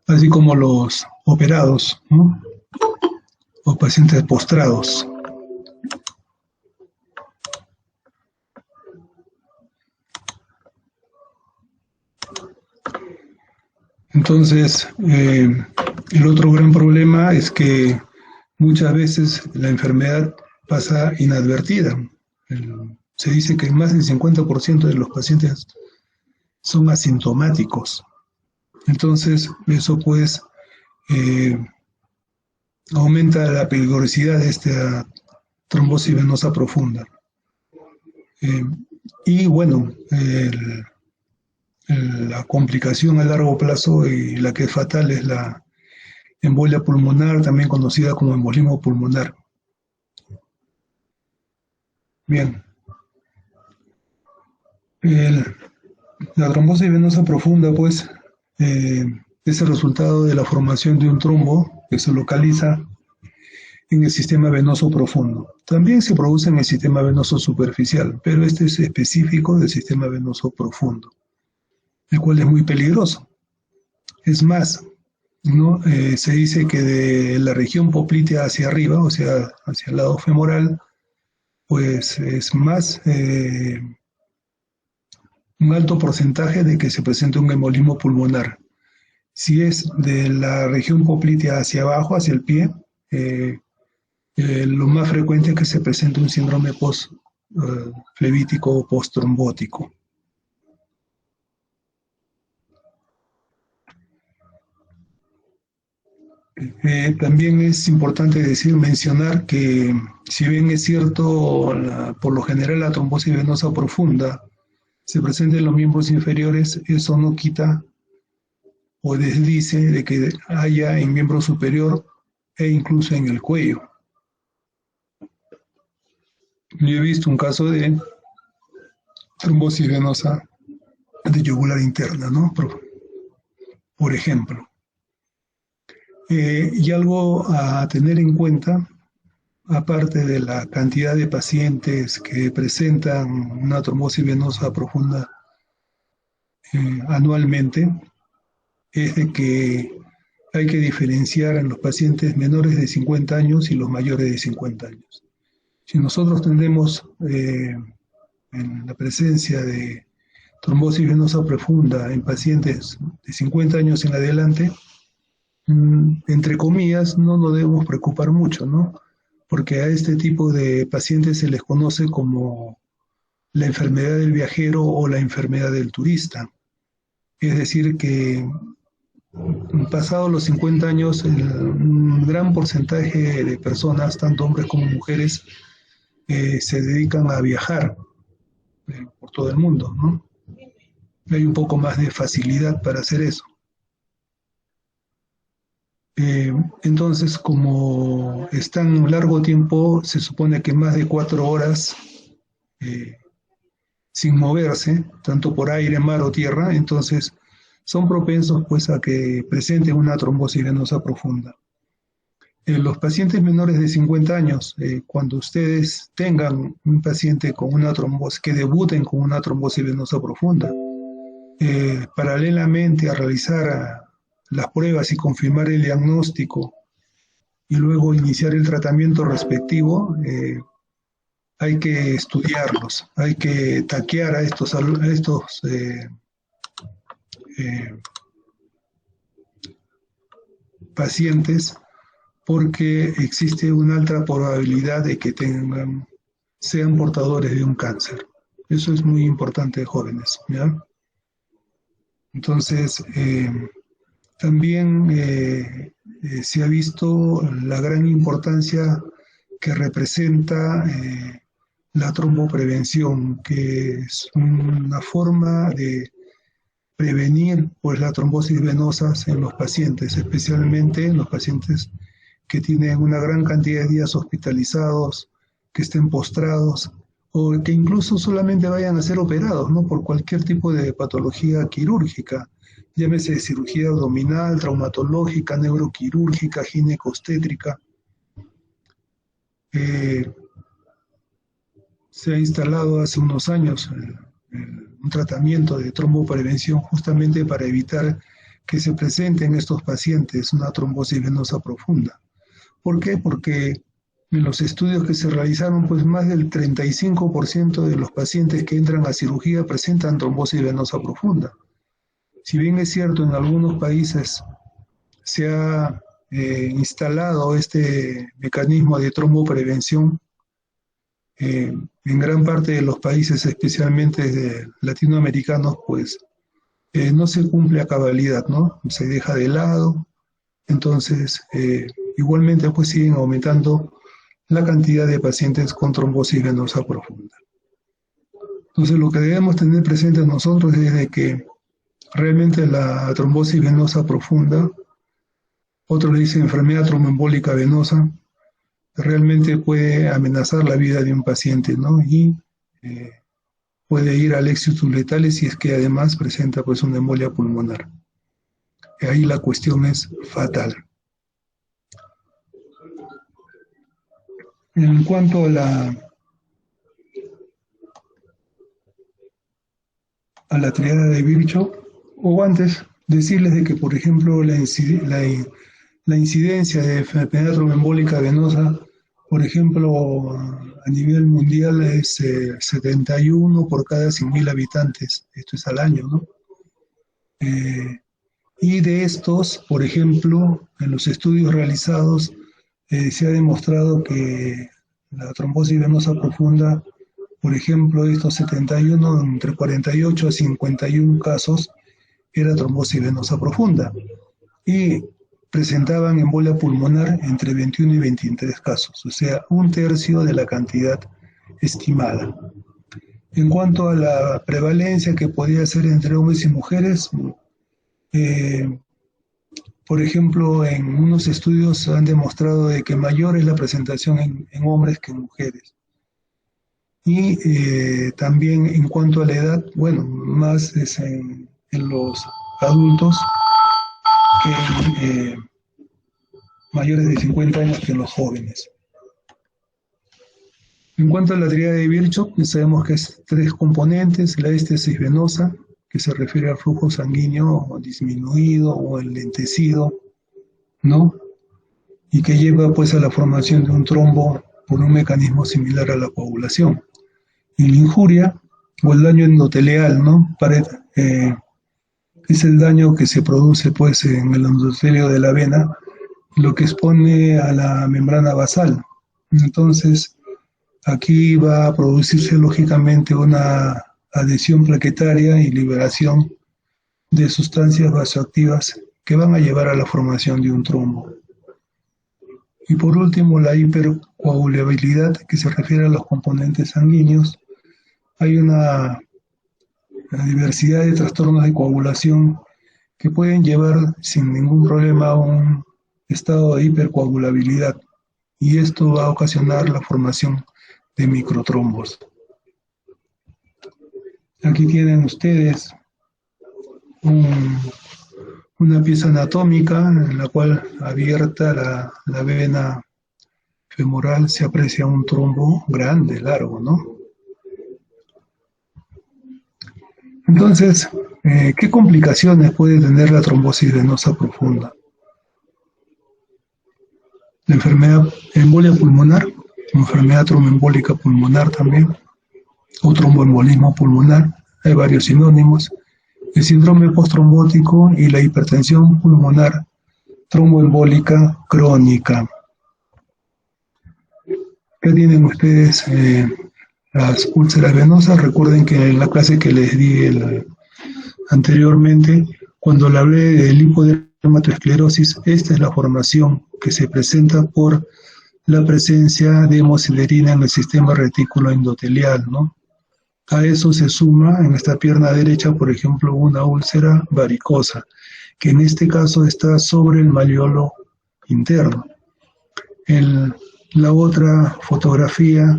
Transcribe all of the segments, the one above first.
así como los operados, ¿no? O pacientes postrados. Entonces, el otro gran problema es que muchas veces la enfermedad pasa inadvertida. Se dice que más del 50% de los pacientes son asintomáticos. Entonces, eso pues eh, aumenta la peligrosidad de esta trombosis venosa profunda. Y bueno, la complicación a largo plazo y la que es fatal es la embolia pulmonar, también conocida como embolismo pulmonar. Bien. La trombosis venosa profunda, pues, es el resultado de la formación de un trombo que se localiza en el sistema venoso profundo. También se produce en el sistema venoso superficial, pero este es específico del sistema venoso profundo, el cual es muy peligroso. Es más, ¿no? Se dice que de la región poplitea hacia arriba, o sea, hacia el lado femoral, pues es más un alto porcentaje de que se presente un embolismo pulmonar. Si es de la región poplitea hacia abajo, hacia el pie, lo más frecuente es que se presente un síndrome post-flevítico o post-trombótico. También es importante mencionar que si bien es cierto, por lo general la trombosis venosa profunda se presenta en los miembros inferiores, eso no quita o desdice de que haya en miembro superior e incluso en el cuello. Yo he visto un caso de trombosis venosa de yugular interna, ¿no? Por ejemplo. Y algo a tener en cuenta, aparte de la cantidad de pacientes que presentan una trombosis venosa profunda anualmente, es de que hay que diferenciar en los pacientes menores de 50 años y los mayores de 50 años. Si nosotros tenemos en la presencia de trombosis venosa profunda en pacientes de 50 años en adelante, entre comillas, no nos debemos preocupar mucho, ¿no? Porque a este tipo de pacientes se les conoce como la enfermedad del viajero o la enfermedad del turista. Es decir, que pasados los 50 años, un gran porcentaje de personas, tanto hombres como mujeres, se dedican a viajar por todo el mundo, ¿no? Hay un poco más de facilidad para hacer eso. Entonces, como están largo tiempo, se supone que más de 4 horas sin moverse, tanto por aire, mar o tierra, entonces son propensos pues a que presenten una trombosis venosa profunda. Los pacientes menores de 50 años, cuando ustedes tengan un paciente con una trombosis, que debuten con una trombosis venosa profunda, paralelamente a realizar las pruebas y confirmar el diagnóstico y luego iniciar el tratamiento respectivo, hay que estudiarlos, hay que taquear a estos pacientes porque existe una alta probabilidad de que sean portadores de un cáncer. Eso es muy importante, jóvenes, ¿ya? Entonces, también se ha visto la gran importancia que representa la tromboprevención, que es una forma de prevenir pues, la trombosis venosas en los pacientes, especialmente en los pacientes que tienen una gran cantidad de días hospitalizados, que estén postrados o que incluso solamente vayan a ser operados, ¿no? Por cualquier tipo de patología quirúrgica, llámese cirugía abdominal, traumatológica, neuroquirúrgica, ginecostétrica. Se ha instalado hace unos años un tratamiento de tromboprevención justamente para evitar que se presente en estos pacientes una trombosis venosa profunda. ¿Por qué? Porque en los estudios que se realizaron, pues más del 35% de los pacientes que entran a cirugía presentan trombosis venosa profunda. Si bien es cierto, en algunos países se ha instalado este mecanismo de tromboprevención, en gran parte de los países, especialmente de latinoamericanos, pues no se cumple a cabalidad, ¿no? Se deja de lado, entonces igualmente pues siguen aumentando la cantidad de pacientes con trombosis venosa profunda. Entonces lo que debemos tener presente nosotros es de que realmente la trombosis venosa profunda, otros le dicen enfermedad tromboembólica venosa, realmente puede amenazar la vida de un paciente, ¿no? Y puede ir al éxitos letales si es que además presenta pues una embolia pulmonar. Y ahí la cuestión es fatal. En cuanto a la triada de Virchow, o antes decirles de que, por ejemplo, la incidencia de enfermedad tromboembólica venosa, por ejemplo, a nivel mundial es 71 por cada 100.000 habitantes, esto es al año, ¿no? Y de estos, por ejemplo, en los estudios realizados, se ha demostrado que la trombosis venosa profunda, por ejemplo, estos 71, entre 48 a 51 casos, era trombosis venosa profunda. Y presentaban embolia pulmonar entre 21 y 23 casos, o sea, un tercio de la cantidad estimada. En cuanto a la prevalencia que podía ser entre hombres y mujeres, por ejemplo, en unos estudios han demostrado de que mayor es la presentación en hombres que en mujeres. Y también en cuanto a la edad, bueno, más es en los adultos que mayores de 50 años que en los jóvenes. En cuanto a la triada de Virchow, sabemos que es 3 componentes: la éstesis venosa, que se refiere al flujo sanguíneo disminuido o enlentecido, ¿no? Y que lleva pues a la formación de un trombo por un mecanismo similar a la coagulación. Y la injuria o el daño endotelial, ¿no? Es el daño que se produce pues en el endotelio de la vena, lo que expone a la membrana basal. Entonces, aquí va a producirse lógicamente una adhesión plaquetaria y liberación de sustancias vasoactivas que van a llevar a la formación de un trombo. Y por último, la hipercoagulabilidad, que se refiere a los componentes sanguíneos. Hay una diversidad de trastornos de coagulación que pueden llevar sin ningún problema a un estado de hipercoagulabilidad, y esto va a ocasionar la formación de microtrombos. Aquí tienen ustedes una pieza anatómica en la cual, abierta la vena femoral, se aprecia un trombo grande, largo, ¿no? Entonces, ¿qué complicaciones puede tener la trombosis venosa profunda? La enfermedad embolia pulmonar, enfermedad tromboembólica pulmonar también, o tromboembolismo pulmonar, hay varios sinónimos. El síndrome postrombótico y la hipertensión pulmonar tromboembólica crónica. ¿Qué tienen ustedes? Las úlceras venosas. Recuerden que en la clase que les di anteriormente, cuando le hablé de lipodermatoesclerosis, esta es la formación que se presenta por la presencia de hemosiderina en el sistema retículo endotelial, ¿no? A eso se suma en esta pierna derecha, por ejemplo, una úlcera varicosa, que en este caso está sobre el malleolo interno. La otra fotografía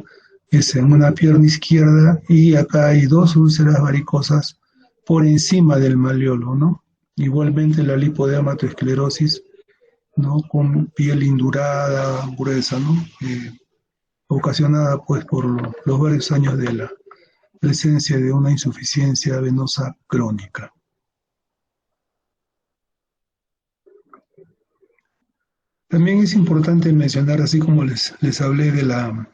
es en una pierna izquierda y acá hay 2 úlceras varicosas por encima del malleolo, ¿no? Igualmente la lipodermatoesclerosis, ¿no? Con piel indurada, gruesa, ¿no? Ocasionada pues por los varios años de la presencia de una insuficiencia venosa crónica. También es importante mencionar, así como les hablé de la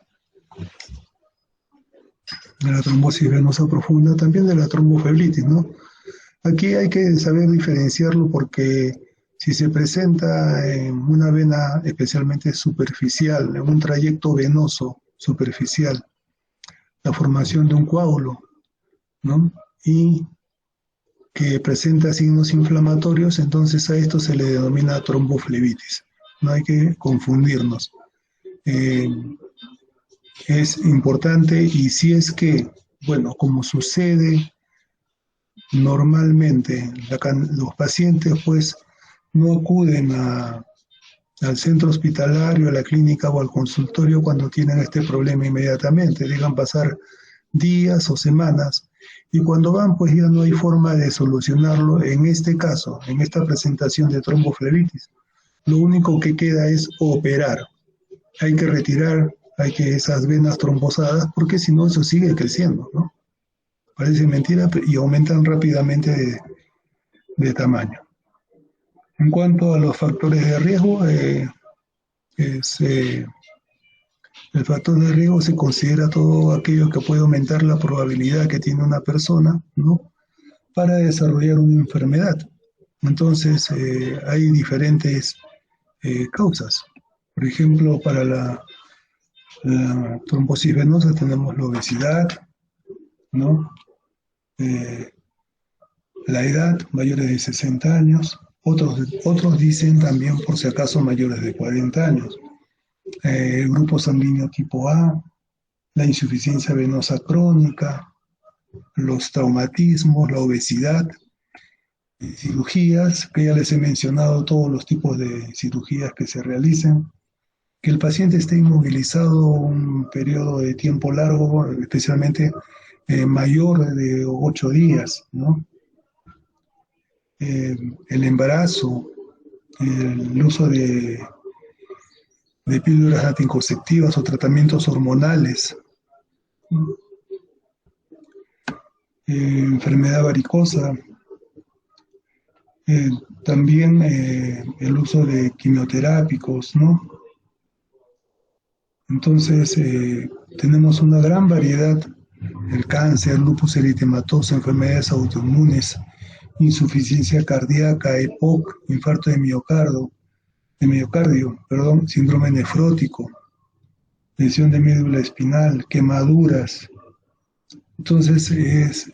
trombosis venosa profunda, también de la tromboflebitis, ¿no? Aquí hay que saber diferenciarlo porque si se presenta en una vena especialmente superficial, en un trayecto venoso superficial, la formación de un coágulo, ¿no? Y que presenta signos inflamatorios, entonces a esto se le denomina tromboflebitis. No hay que confundirnos. Eh, es importante y si es que, bueno, como sucede normalmente, los pacientes pues no acuden al centro hospitalario, a la clínica o al consultorio cuando tienen este problema inmediatamente, dejan pasar días o semanas y cuando van pues ya no hay forma de solucionarlo en este caso, en esta presentación de tromboflebitis. Lo único que queda es operar. Hay que retirar, hay que esas venas trombosadas porque si no eso sigue creciendo, ¿no? Parece mentira y aumentan rápidamente de tamaño. En cuanto a los factores de riesgo, es, el factor de riesgo se considera todo aquello que puede aumentar la probabilidad que tiene una persona, ¿no? Para desarrollar una enfermedad. Entonces, hay diferentes causas. Por ejemplo, para la trombosis venosa tenemos la obesidad, ¿no? Eh, la edad, mayores de 60 años. Otros dicen también, por si acaso, mayores de 40 años. El grupo sanguíneo tipo A, la insuficiencia venosa crónica, los traumatismos, la obesidad, cirugías, que ya les he mencionado todos los tipos de cirugías que se realizan, que el paciente esté inmovilizado un periodo de tiempo largo, especialmente mayor de 8 días, ¿no? El embarazo, el uso de píldoras anticonceptivas o tratamientos hormonales, enfermedad varicosa, eh, también el uso de quimioterápicos, ¿no? Entonces, tenemos una gran variedad, el cáncer, lupus eritematoso, enfermedades autoinmunes, insuficiencia cardíaca, EPOC, infarto de miocardio, perdón, síndrome nefrótico, lesión de médula espinal, quemaduras. Entonces, es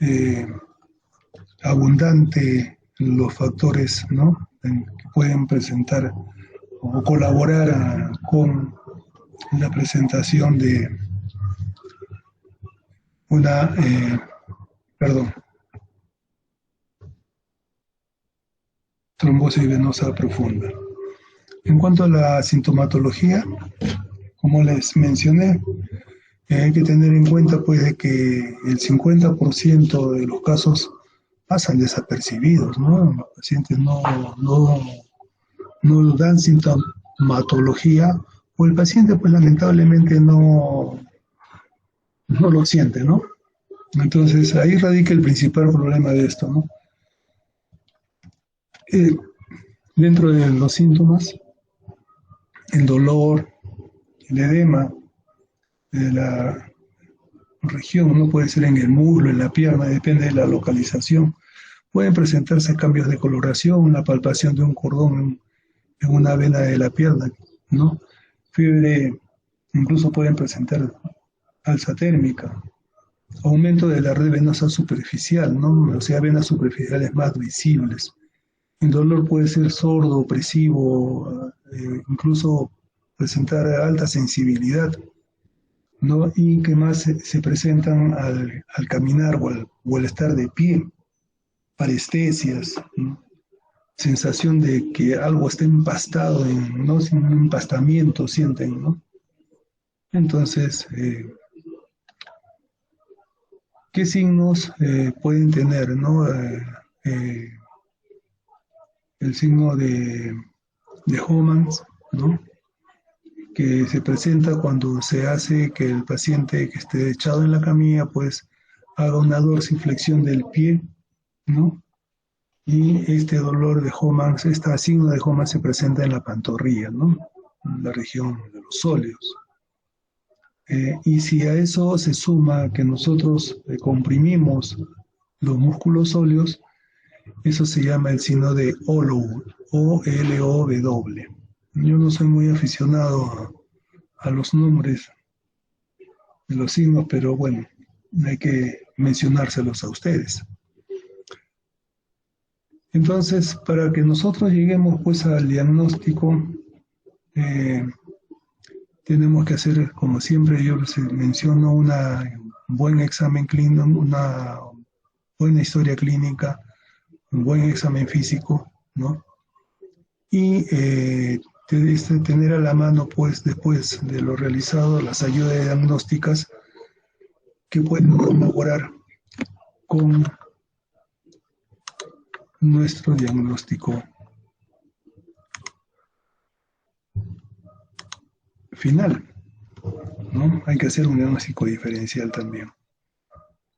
abundante los factores, ¿no? Que pueden presentar o colaborar con la presentación de una, perdón, trombosis venosa profunda. En cuanto a la sintomatología, como les mencioné, hay que tener en cuenta pues de que el 50% de los casos pasan desapercibidos, ¿no? Los pacientes no dan sintomatología o el paciente pues lamentablemente no lo siente, ¿no? Entonces ahí radica el principal problema de esto, ¿no? Eh, Dentro de los síntomas, el dolor, el edema de la región, no puede ser en el muslo, en la pierna, depende de la localización. Pueden presentarse cambios de coloración, una palpación de un cordón en una vena de la pierna, ¿no? Fiebre, incluso pueden presentar alza térmica, aumento de la red venosa superficial, ¿no? O sea, venas superficiales más visibles. El dolor puede ser sordo, opresivo, incluso presentar alta sensibilidad, ¿no? Y que más se presentan al caminar o al estar de pie, parestesias, ¿no? Sensación de que algo está empastado, ¿no? Sin un empastamiento sienten, ¿no? Entonces, ¿qué signos pueden tener, ¿no? Eh, el signo de Homans, ¿no? Que se presenta cuando se hace que el paciente que esté echado en la camilla, pues haga una dorsiflexión del pie, ¿no? Y este dolor de Homans, este signo de Homans se presenta en la pantorrilla, ¿no? la región de los sóleos. Y si a eso se suma que nosotros comprimimos los músculos sóleos, eso se llama el signo de Olow, O-L-O-W. Yo no soy muy aficionado a los nombres de los signos, pero bueno, hay que mencionárselos a ustedes. Entonces, para que nosotros lleguemos pues al diagnóstico, tenemos que hacer, como siempre yo les menciono, un buen examen clínico, una buena historia clínica, un buen examen físico, ¿no? Y tener a la mano, pues, después de lo realizado, las ayudas diagnósticas que pueden colaborar con nuestro diagnóstico final, ¿no? Hay que hacer un diagnóstico diferencial también.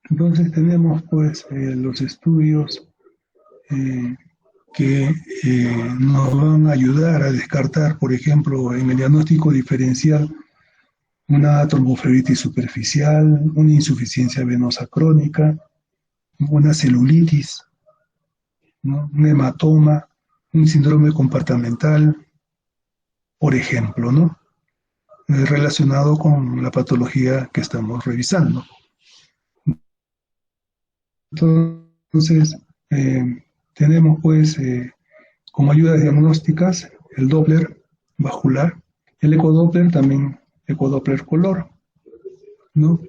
Entonces tenemos, pues, los estudios que nos van a ayudar a descartar, por ejemplo, en el diagnóstico diferencial, una tromboflebitis superficial, una insuficiencia venosa crónica, una celulitis, ¿no? Un hematoma, un síndrome compartimental, por ejemplo, ¿no? Relacionado con la patología que estamos revisando. Entonces, tenemos pues como ayudas diagnósticas el Doppler vascular, el ecodoppler también, ecodoppler color, ¿no?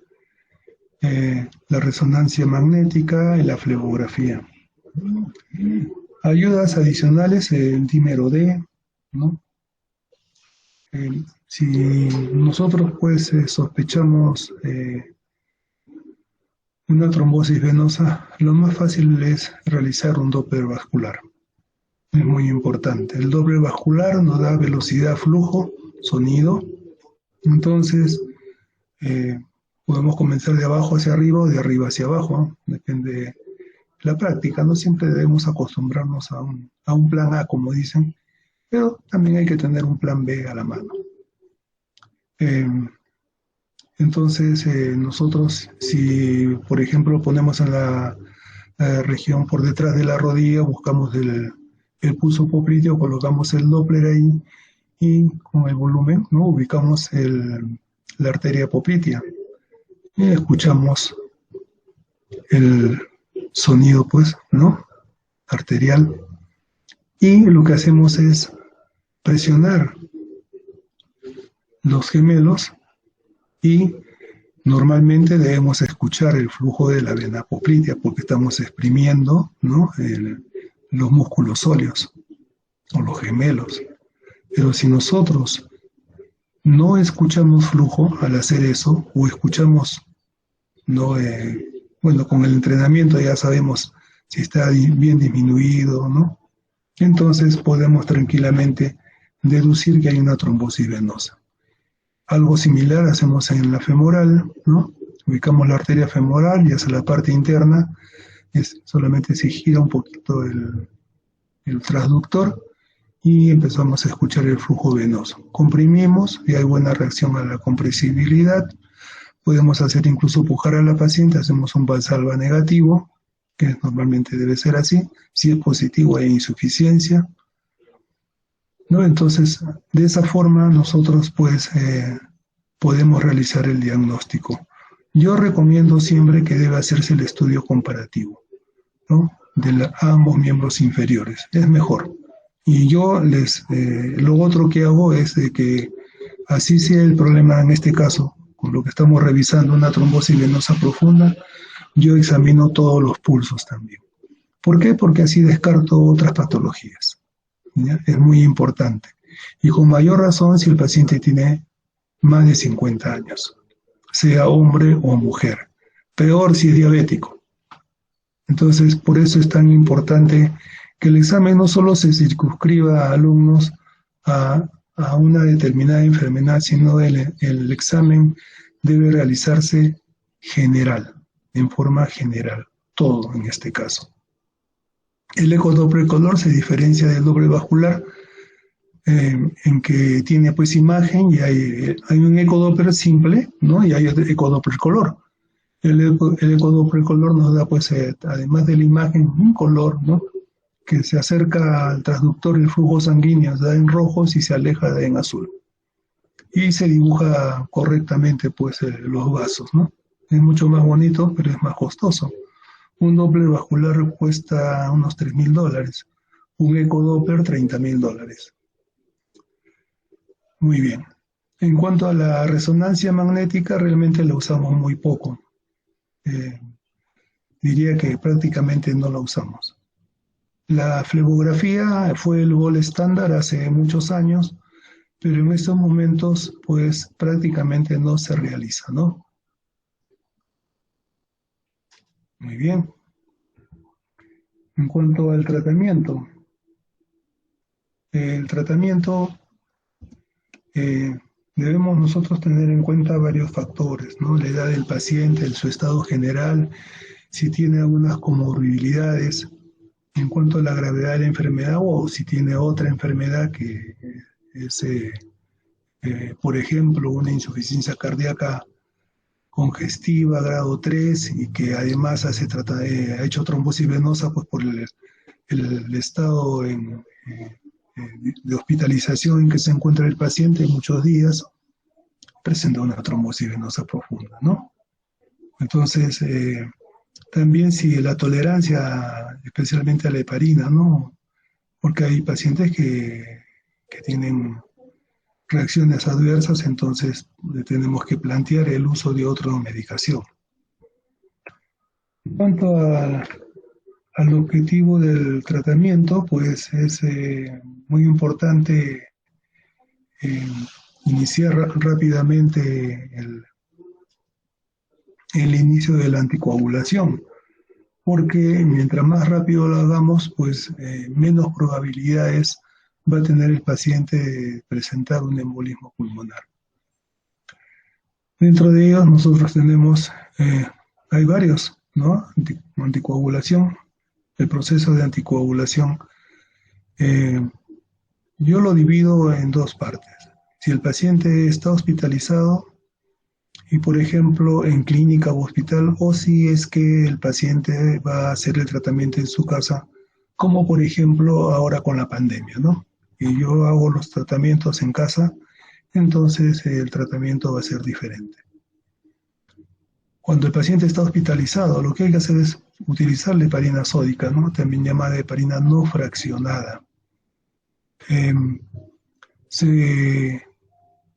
La resonancia magnética y la flebografía. Ayudas adicionales, el dímero D, ¿no? Si nosotros pues sospechamos una trombosis venosa, lo más fácil es realizar un Doppler vascular. Es muy importante. El Doppler vascular nos da velocidad, flujo, sonido. Entonces, podemos comenzar de abajo hacia arriba o de arriba hacia abajo. Depende de la práctica. No siempre debemos acostumbrarnos a un plan A, como dicen, pero también hay que tener un plan B a la mano. Entonces, nosotros, si por ejemplo ponemos en la región por detrás de la rodilla, buscamos el pulso popliteo, colocamos el Doppler ahí y con el volumen, ¿no? Ubicamos la arteria poplitea y escuchamos el sonido, pues, ¿no? Arterial. Y lo que hacemos es presionar los gemelos y normalmente debemos escuchar el flujo de la vena poplitea porque estamos exprimiendo, ¿no? Los músculos sóleos o los gemelos. Pero si nosotros no escuchamos flujo al hacer eso, o escuchamos, ¿no? Bueno, con el entrenamiento ya sabemos si está bien disminuido, ¿no? Entonces podemos tranquilamente deducir que hay una trombosis venosa. Algo similar hacemos en la femoral, ¿no? Ubicamos la arteria femoral y hacia la parte interna solamente se gira un poquito el transductor y empezamos a escuchar el flujo venoso. Comprimimos y hay buena reacción a la compresibilidad. Podemos hacer incluso pujar a la paciente, hacemos un Valsalva negativo, que normalmente debe ser así. Si es positivo hay insuficiencia, ¿no? Entonces, de esa forma nosotros pues podemos realizar el diagnóstico. Yo recomiendo siempre que debe hacerse el estudio comparativo, ¿no? De ambos miembros inferiores, es mejor. Y yo lo otro que hago es de que así sea el problema en este caso, con lo que estamos revisando, una trombosis venosa profunda, yo examino todos los pulsos también. ¿Por qué? Porque así descarto otras patologías. ¿Ya? Es muy importante. Y con mayor razón si el paciente tiene más de 50 años, sea hombre o mujer. Peor si es diabético. Entonces, por eso es tan importante que el examen no solo se circunscriba a alumnos a una determinada enfermedad, sino el examen debe realizarse general, en forma general, todo en este caso. El ecodoppler color se diferencia del Doppler vascular en que tiene pues imagen y hay un ecodoppler simple, ¿no? Y hay otro ecodoppler color. El ecodoppler color nos da pues, además de la imagen, un color, ¿no? Que se acerca al transductor del flujo sanguíneo, da en rojos y se aleja de en azul. Y se dibuja correctamente pues los vasos, ¿no? Es mucho más bonito, pero es más costoso. Un Doppler vascular cuesta unos $3.000, un ecodoppler $30.000. Muy bien. En cuanto a la resonancia magnética, realmente la usamos muy poco. Eh, Diría que prácticamente no la usamos. La flebografía fue el gol estándar hace muchos años, pero en estos momentos pues prácticamente no se realiza, ¿no? Muy bien. En cuanto al tratamiento, el tratamiento eh, debemos nosotros tener en cuenta varios factores, ¿no? La edad del paciente, su estado general, si tiene algunas comorbilidades en cuanto a la gravedad de la enfermedad o si tiene otra enfermedad que es, por ejemplo, una insuficiencia cardíaca congestiva grado 3 y que además ha hecho trombosis venosa pues, por el estado de hospitalización en que se encuentra el paciente en muchos días, presenta una trombosis venosa profunda, ¿no? Entonces, también si la tolerancia, especialmente a la heparina, ¿no? Porque hay pacientes que tienen reacciones adversas, entonces tenemos que plantear el uso de otra medicación. En cuanto al objetivo del tratamiento, pues es muy importante eh, iniciar rápidamente el inicio de la anticoagulación, porque mientras más rápido lo hagamos, pues menos probabilidades va a tener el paciente de presentar un embolismo pulmonar. Dentro de ellos nosotros tenemos, hay varios, ¿no? Anticoagulación, el proceso de anticoagulación. Eh, yo lo divido en dos partes. Si el paciente está hospitalizado y, por ejemplo, en clínica o hospital, o si es que el paciente va a hacer el tratamiento en su casa, como por ejemplo ahora con la pandemia, ¿no? Y yo hago los tratamientos en casa, entonces el tratamiento va a ser diferente. Cuando el paciente está hospitalizado, lo que hay que hacer es utilizar la heparina sódica, ¿no? También llamada heparina no fraccionada. Se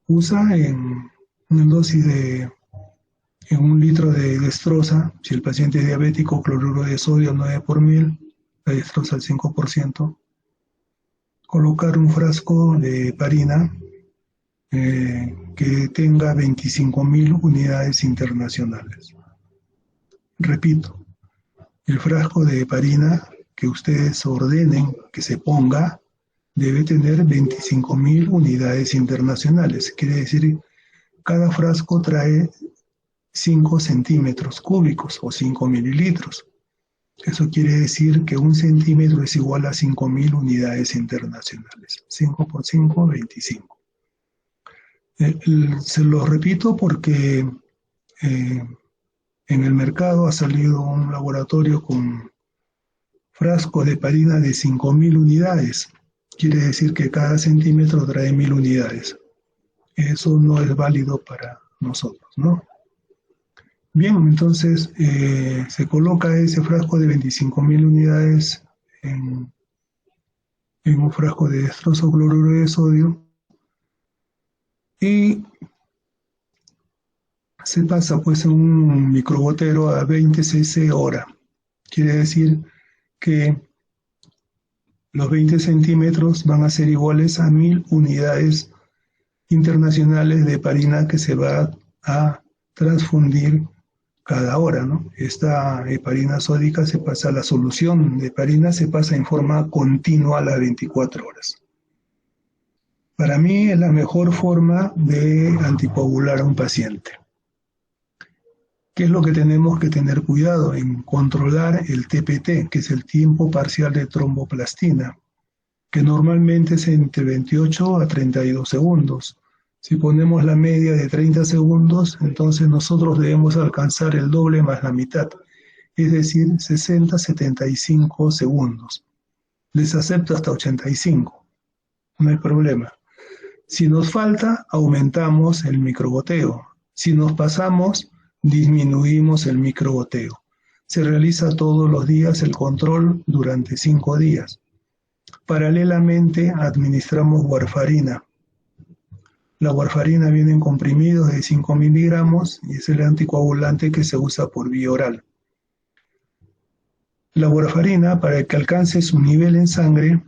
usa en una dosis en 1 litro de dextrosa. Si el paciente es diabético, cloruro de sodio 9 por 1000, la dextrosa al 5%. Colocar un frasco de heparina que tenga 25.000 unidades internacionales. Repito, el frasco de heparina que ustedes ordenen que se ponga debe tener 25.000 unidades internacionales. Quiere decir, cada frasco trae 5 centímetros cúbicos o 5 mililitros. Eso quiere decir que 1 centímetro es igual a 5.000 unidades internacionales. 5 por 5, 25. Se lo repito porque en el mercado ha salido un laboratorio con frascos de heparina de 5.000 unidades. Quiere decir que cada centímetro trae 1.000 unidades. Eso no es válido para nosotros, ¿no? Bien, entonces se coloca ese frasco de 25.000 unidades en un frasco de dextroso cloruro de sodio y se pasa pues en un microgotero a 20 cc hora. Quiere decir que los 20 centímetros van a ser iguales a 1.000 unidades internacionales de heparina que se va a transfundir cada hora, ¿no? Esta heparina sódica se pasa, la solución de heparina se pasa en forma continua a las 24 horas. Para mí es la mejor forma de anticoagular a un paciente. ¿Qué es lo que tenemos que tener cuidado? En controlar el TPT, que es el tiempo parcial de tromboplastina. que normalmente es entre 28 a 32 segundos. Si ponemos la media de 30 segundos, entonces nosotros debemos alcanzar el doble más la mitad, es decir, 60-75 segundos. Les acepto hasta 85, no hay problema. Si nos falta, aumentamos el microgoteo. Si nos pasamos, disminuimos el microgoteo. Se realiza todos los días el control durante 5 días. Paralelamente, administramos warfarina. La warfarina viene en comprimidos de 5 miligramos y es el anticoagulante que se usa por vía oral. La warfarina, para que alcance su nivel en sangre,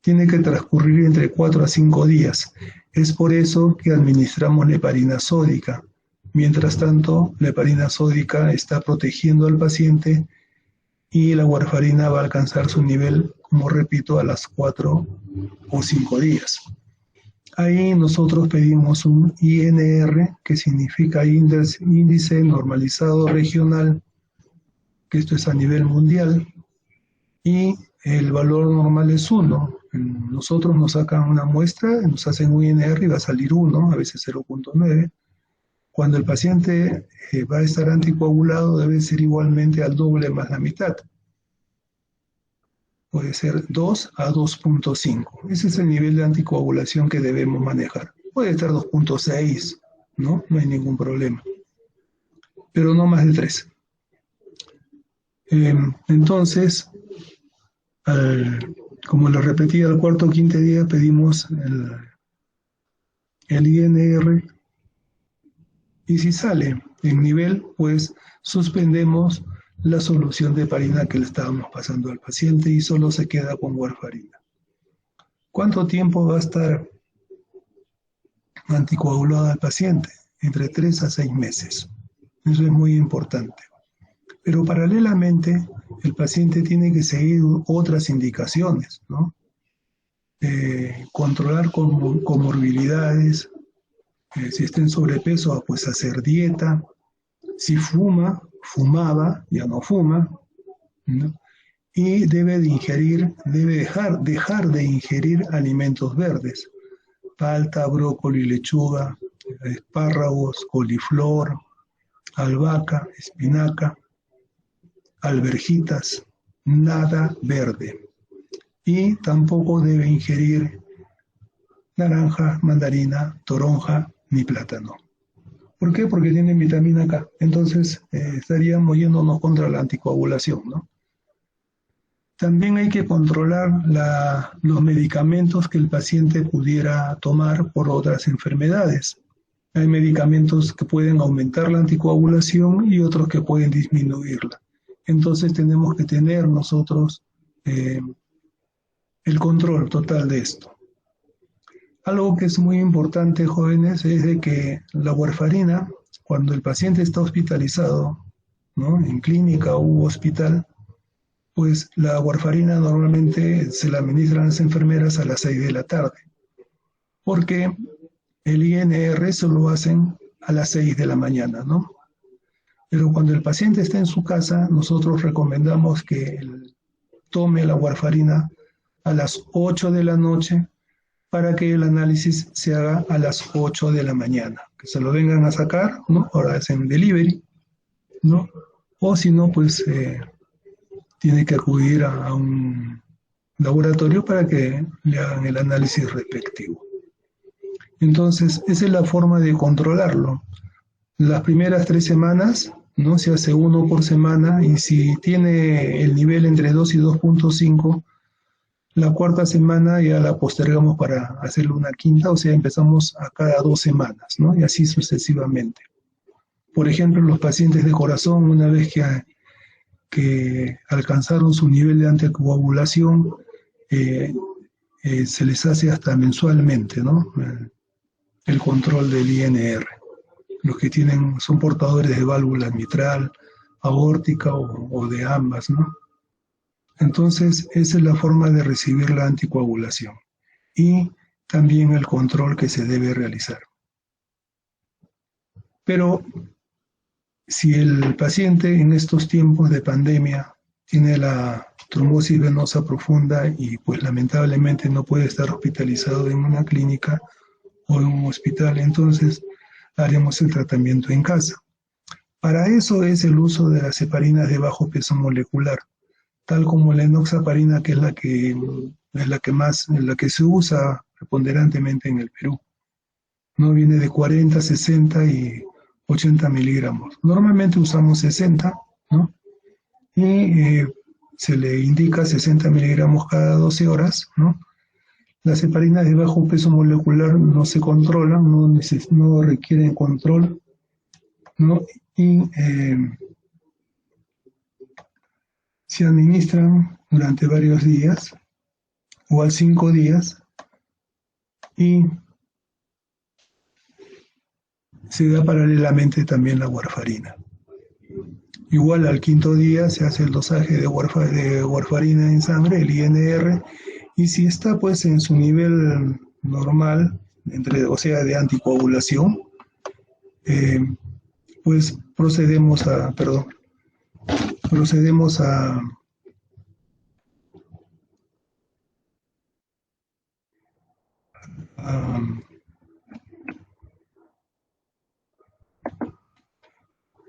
tiene que transcurrir entre 4 a 5 días. Es por eso que administramos la heparina sódica. Mientras tanto, la heparina sódica está protegiendo al paciente y la warfarina va a alcanzar su nivel, como repito, a las 4 o 5 días. Ahí nosotros pedimos un INR, que significa índice normalizado regional, que esto es a nivel mundial, y el valor normal es 1. Nosotros nos sacan una muestra, nos hacen un INR y va a salir 1, a veces 0.9. Cuando el paciente va a estar anticoagulado, debe ser igualmente al doble más la mitad. Puede ser 2 a 2.5. Ese es el nivel de anticoagulación que debemos manejar. Puede estar 2.6, ¿no? No hay ningún problema. Pero no más de 3. Entonces, como lo repetí, al cuarto o quinto día pedimos el INR y si sale en nivel, pues suspendemos la solución de heparina que le estábamos pasando al paciente y solo se queda con warfarina. ¿Cuánto tiempo va a estar anticoagulado el paciente? Entre 3 a 6 meses. Eso es muy importante. Pero paralelamente, el paciente tiene que seguir otras indicaciones, ¿no? Controlar comorbilidades, si está en sobrepeso, pues hacer dieta. Si fumaba, ya no fuma, ¿no? Y debe dejar de ingerir alimentos verdes, palta, brócoli, lechuga, espárragos, coliflor, albahaca, espinaca, alverjitas, nada verde. Y tampoco debe ingerir naranja, mandarina, toronja ni plátano. ¿Por qué? Porque tienen vitamina K. Entonces estaríamos yéndonos contra la anticoagulación, ¿no? También hay que controlar los medicamentos que el paciente pudiera tomar por otras enfermedades. Hay medicamentos que pueden aumentar la anticoagulación y otros que pueden disminuirla. Entonces tenemos que tener nosotros el control total de esto. Algo que es muy importante, jóvenes, es de que la warfarina, cuando el paciente está hospitalizado, ¿no?, en clínica u hospital, pues la warfarina normalmente se la administran las enfermeras a las 6 de la tarde, porque el INR se lo hacen a las 6 de la mañana, ¿no? Pero cuando el paciente está en su casa, nosotros recomendamos que él tome la warfarina a las 8 de la noche para que el análisis se haga a las 8 de la mañana. Que se lo vengan a sacar, ¿no? Ahora hacen delivery, ¿no? O si no, pues tiene que acudir a un laboratorio para que le hagan el análisis respectivo. Entonces, esa es la forma de controlarlo. Las primeras 3 semanas, ¿no?, se hace 1 por semana, y si tiene el nivel entre 2 y 2.5, la cuarta semana ya la postergamos para hacerle una quinta, o sea, empezamos a cada 2 semanas, ¿no? Y así sucesivamente. Por ejemplo, los pacientes de corazón, una vez que alcanzaron su nivel de anticoagulación, se les hace hasta mensualmente, ¿no?, el control del INR. Los que son portadores de válvula mitral, aórtica o de ambas, ¿no? Entonces, esa es la forma de recibir la anticoagulación y también el control que se debe realizar. Pero si el paciente en estos tiempos de pandemia tiene la trombosis venosa profunda y pues lamentablemente no puede estar hospitalizado en una clínica o en un hospital, entonces haremos el tratamiento en casa. Para eso es el uso de las heparinas de bajo peso molecular, tal como la enoxaparina, que es la que se usa preponderantemente en el Perú. No viene de 40, 60 y 80 miligramos. Normalmente usamos 60, ¿no? Y se le indica 60 miligramos cada 12 horas, ¿no? Las heparinas de bajo peso molecular no se controlan, no requieren control, ¿no? Y se administran durante varios días o al 5 días y se da paralelamente también la warfarina. Igual al quinto día se hace el dosaje de warfarina en sangre, el INR, y si está pues en su nivel normal, o sea, de anticoagulación, eh, pues procedemos a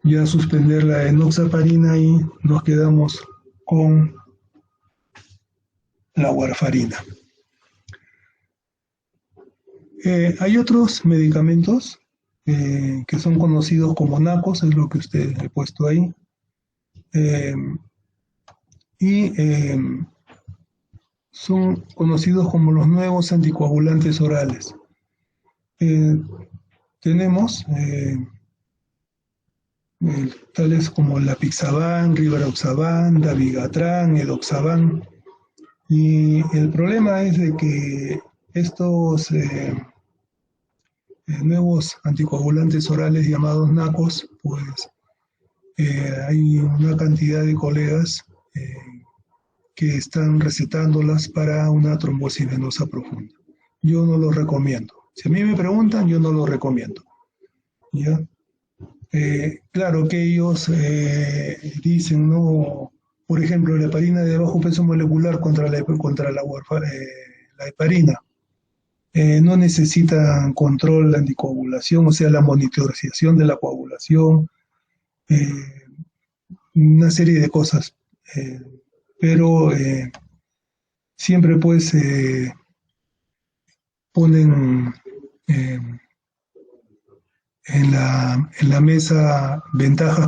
ya suspender la enoxaparina y nos quedamos con la warfarina. Hay otros medicamentos que son conocidos como NACOS, es lo que usted he puesto ahí, eh, y son conocidos como los nuevos anticoagulantes orales. Eh, tenemos tales como la Pixaban, Rivaroxaban, Dabigatran, Edoxaban, y el problema es de que estos nuevos anticoagulantes orales llamados NACOS, pues hay una cantidad de colegas que están recetándolas para una trombosis venosa profunda. Yo no lo recomiendo. Si a mí me preguntan, yo no lo recomiendo. ¿Ya? Claro que ellos dicen, no, por ejemplo, la heparina de bajo peso molecular la heparina no necesita control de anticoagulación, o sea, la monitorización de la coagulación, eh, una serie de cosas. Pero siempre pues ponen eh, en la mesa ventajas